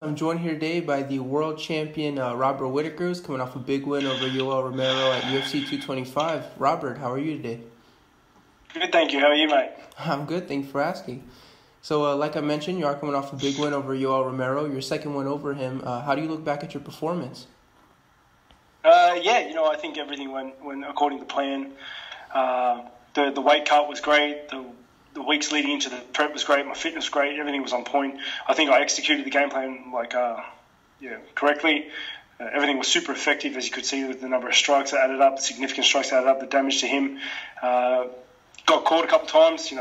I'm joined here today by the world champion Robert Whittaker, who's coming off a big win over Yoel Romero at UFC 225. Robert, how are you today? Good, thank you. How are you, mate? I'm good, thanks for asking. So, like I mentioned, you are coming off a big win over Yoel Romero, your second win over him. How do you look back at your performance? I think everything went according to plan. The weight cut was great. The weeks leading into the prep was great. My fitness was great. Everything was on point. I think I executed the game plan correctly. Everything was super effective, as you could see with the number of strikes that added up, the significant strikes that added up, the damage to him. Got caught a couple of times. He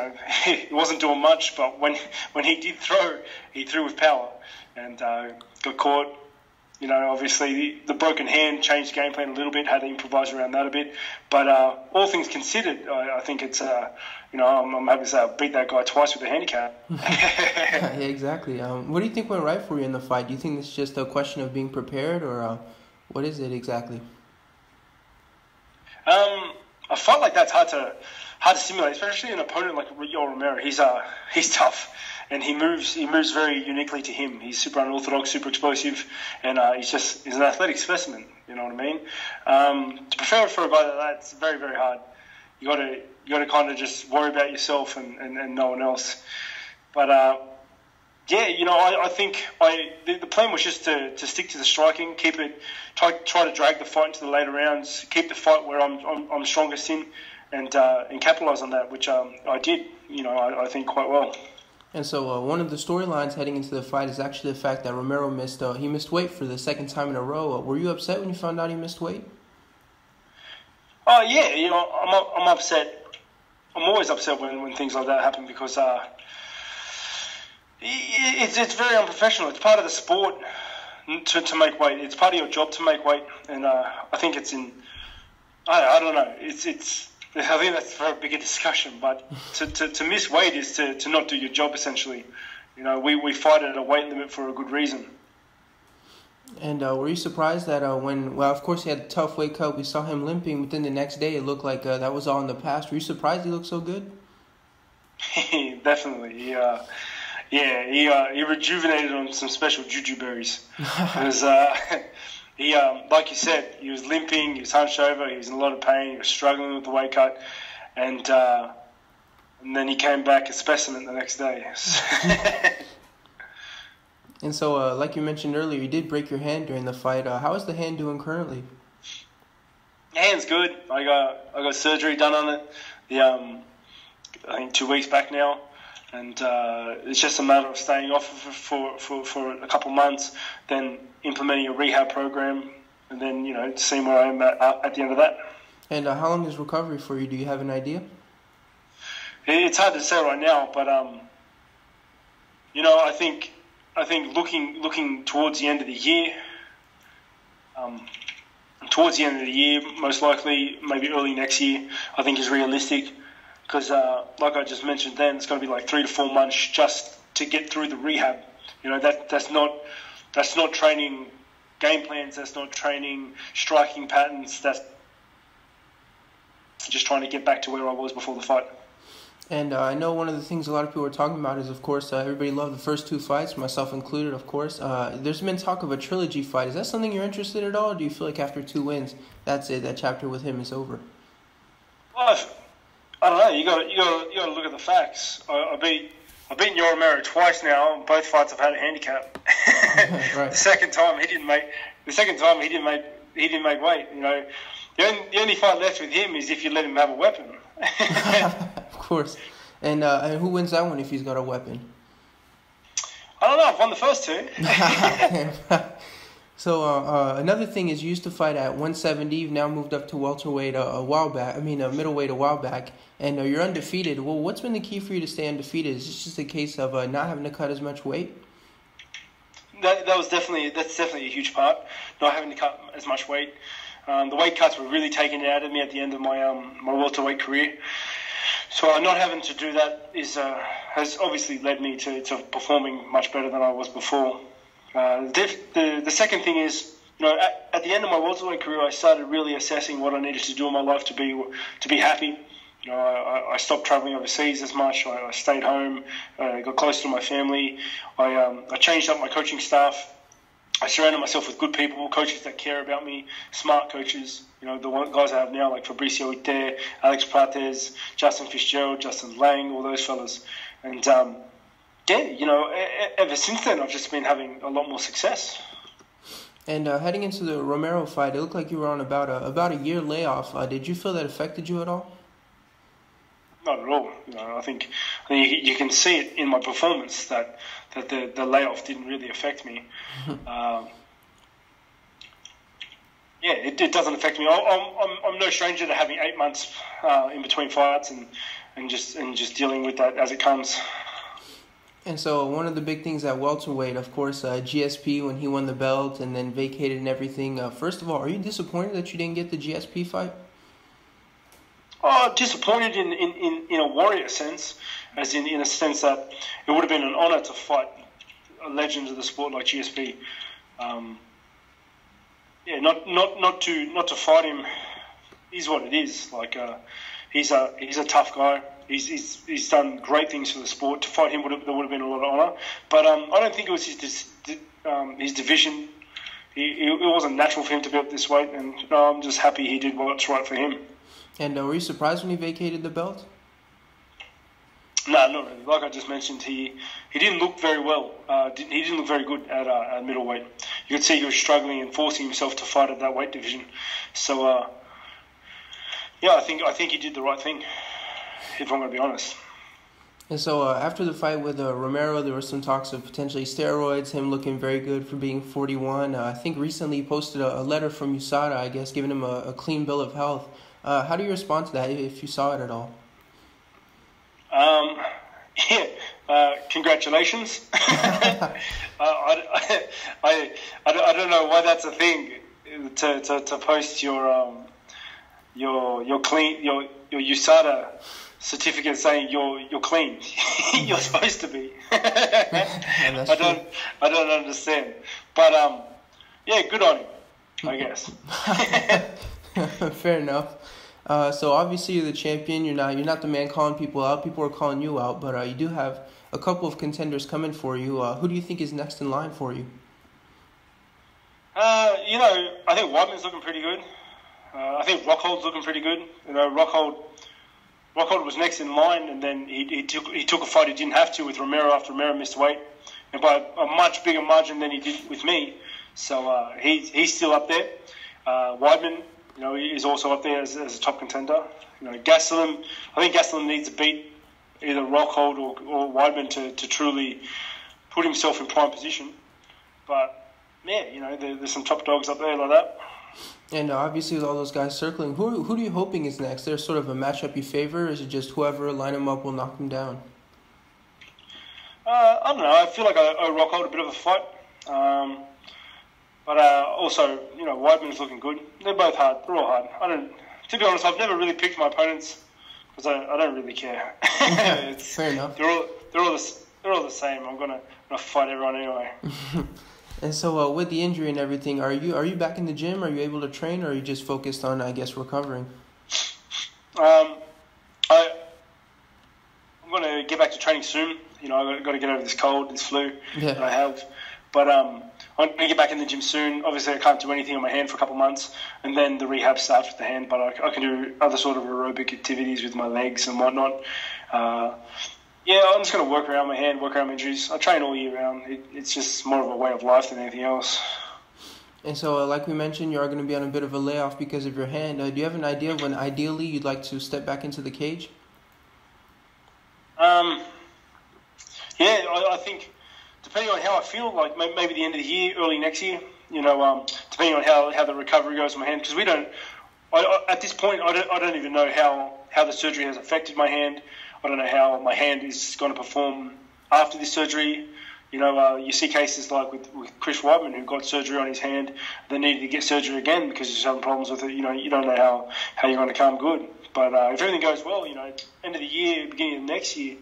wasn't doing much, but when he did throw, he threw with power and got caught. Obviously the broken hand changed the game plan a little bit, had to improvise around that a bit. But all things considered, I think it's, I'm happy to say I beat that guy twice with a handicap. Yeah, exactly. What do you think went right for you in the fight? Do you think it's just a question of being prepared, or what is it exactly? A fight like that's hard to simulate, especially an opponent like Yoel Romero. He's tough. And he moves very uniquely to him. He's super unorthodox, super explosive, and he's an athletic specimen. You know what I mean? To prepare for a guy like that, it's very, very hard. You got to kind of just worry about yourself and no one else. But I think the plan was just to stick to the striking, keep it, try to drag the fight into the later rounds, keep the fight where I'm strongest in, and capitalize on that, which I did. I think quite well. And so one of the storylines heading into the fight is actually the fact that Romero missed weight for the second time in a row. Were you upset when you found out he missed weight? Oh yeah, I'm upset. I'm always upset when things like that happen because it's very unprofessional. It's part of the sport to make weight. It's part of your job to make weight, and I think it's in. I don't know. I think that's for a bigger discussion, but to miss weight is to not do your job, essentially. We fight at a weight limit for a good reason. And were you surprised that of course he had a tough weight cut, we saw him limping, but then the next day it looked like that was all in the past. Were you surprised he looked so good? Definitely. He rejuvenated on some special juju berries. He, like you said, he was limping, he was hunched over, he was in a lot of pain, he was struggling with the weight cut, and then he came back a specimen the next day. And so, like you mentioned earlier, you did break your hand during the fight. How is the hand doing currently? The hand's good. I got surgery done on it. I think 2 weeks back now. And it's just a matter of staying off for a couple of months, then implementing a rehab program, and then, seeing where I am at the end of that. And how long is recovery for you? Do you have an idea? It's hard to say right now, but, I think looking towards the end of the year, most likely, maybe early next year, I think is realistic. Because, like I just mentioned then, it's going to be like 3 to 4 months just to get through the rehab. That's not training game plans. That's not training striking patterns. That's just trying to get back to where I was before the fight. And I know one of the things a lot of people are talking about is, of course, everybody loved the first 2 fights, myself included, of course. There's been talk of a trilogy fight. Is that something you're interested in at all? Or do you feel like after 2 wins, that's it, that chapter with him is over? Well, I don't know. You got to look at the facts. I beat Yoel Romero twice now. Both fights I've had a handicap. Right. The second time he didn't make weight. The only fight left with him is if you let him have a weapon. Of course. And who wins that one if he's got a weapon? I don't know. I've won the first 2. So another thing is you used to fight at 170. You've now moved up to welterweight middleweight a while back, and you're undefeated. Well, what's been the key for you to stay undefeated? Is this just a case of not having to cut as much weight? That's definitely a huge part. Not having to cut as much weight. The weight cuts were really taken out of me at the end of my welterweight career. So not having to do that has obviously led me to performing much better than I was before. The second thing is, at the end of my welterweight career, I started really assessing what I needed to do in my life to be happy, I stopped traveling overseas as much. I stayed home, got closer to my family. I changed up my coaching staff. I surrounded myself with good people, coaches that care about me, smart coaches. The guys I have now, like Fabricio Iter, Alex Prates, Justin Fitzgerald, Justin Lang, all those fellas. And ever since then, I've just been having a lot more success. And heading into the Romero fight, it looked like you were on about a year layoff. Did you feel that affected you at all? Not at all. I think you can see it in my performance that the layoff didn't really affect me. It doesn't affect me. I'm no stranger to having 8 months in between fights and just dealing with that as it comes. And so one of the big things at welterweight, of course, GSP when he won the belt and then vacated and everything. First of all, are you disappointed that you didn't get the GSP fight? Disappointed in a warrior sense, as in a sense that it would have been an honour to fight a legend of the sport like GSP. Not to fight him is what it is. Like he's a tough guy. He's done great things for the sport. To fight him would have been a lot of honour. But I don't think it was his division. It wasn't natural for him to be up this weight, and I'm just happy he did what's right for him. And were you surprised when he vacated the belt? No, not really. Like I just mentioned, he didn't look very well. He didn't look very good at middleweight. You could see he was struggling and forcing himself to fight at that weight division. So, I think he did the right thing, if I'm going to be honest. And so after the fight with Romero, there were some talks of potentially steroids, him looking very good for being 41. I think recently he posted a letter from USADA, I guess, giving him a clean bill of health. How do you respond to that, if you saw it at all? Congratulations. I don't know why that's a thing to post your clean your USADA certificate saying you're clean. You're supposed to be. I don't understand. But good on him, I guess. Fair enough. So obviously you're the champion. You're not the man calling people out. People are calling you out, but you do have a couple of contenders coming for you. Who do you think is next in line for you? I think Weidman's looking pretty good. I think Rockhold's looking pretty good. Rockhold was next in line, and then he took a fight he didn't have to with Romero after Romero missed weight, and by a much bigger margin than he did with me. So he's still up there. Weidman, is also up there as a top contender. Gastelum, I think Gastelum needs to beat either Rockhold or Weidman to truly put himself in prime position. But there's some top dogs up there like that. And obviously with all those guys circling, who are you hoping is next? There's sort of a matchup you favor, or is it just whoever line them up will knock them down? I don't know. I feel like I owe Rockhold a bit of a fight. But also, Weidman's looking good. They're both hard. They're all hard. To be honest, I've never really picked my opponents because I don't really care. Fair enough. They're all the same. I'm gonna fight everyone anyway. And so, with the injury and everything, are you back in the gym? Are you able to train, or are you just focused on, I guess, recovering? I'm gonna get back to training soon. I've got to get over this cold, this flu that I have. But I'm going to get back in the gym soon. Obviously, I can't do anything on my hand for a couple of months, and then the rehab starts with the hand. But I can do other sort of aerobic activities with my legs and whatnot. I'm just going to work around my hand, work around my injuries. I train all year round. It's just more of a way of life than anything else. And so, like we mentioned, you are going to be on a bit of a layoff because of your hand. Do you have an idea of when ideally you'd like to step back into the cage? I think depending on how I feel, like maybe the end of the year, early next year, depending on how the recovery goes in my hand, because at this point, I don't even know how the surgery has affected my hand. I don't know how my hand is going to perform after this surgery. You see cases like with Chris Weidman, who got surgery on his hand, then needed to get surgery again because he's having problems with it. You don't know how you're going to come good. But if everything goes well, end of the year, beginning of next year,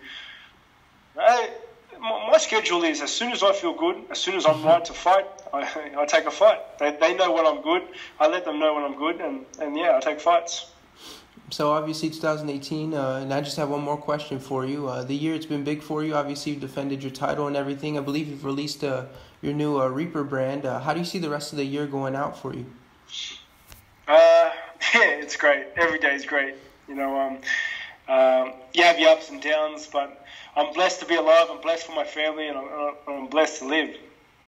my schedule is as soon as I feel good, as soon as I'm right to fight, I take a fight. They know when I'm good. I let them know when I'm good, and I take fights. So obviously 2018, and I just have one more question for you. The year it's been big for you. Obviously you've defended your title and everything. I believe you've released your new Reaper brand. How do you see the rest of the year going out for you? Yeah, it's great. Every day is great. You know, you have your ups and downs, but I'm blessed to be alive. I'm blessed for my family, and I'm blessed to live.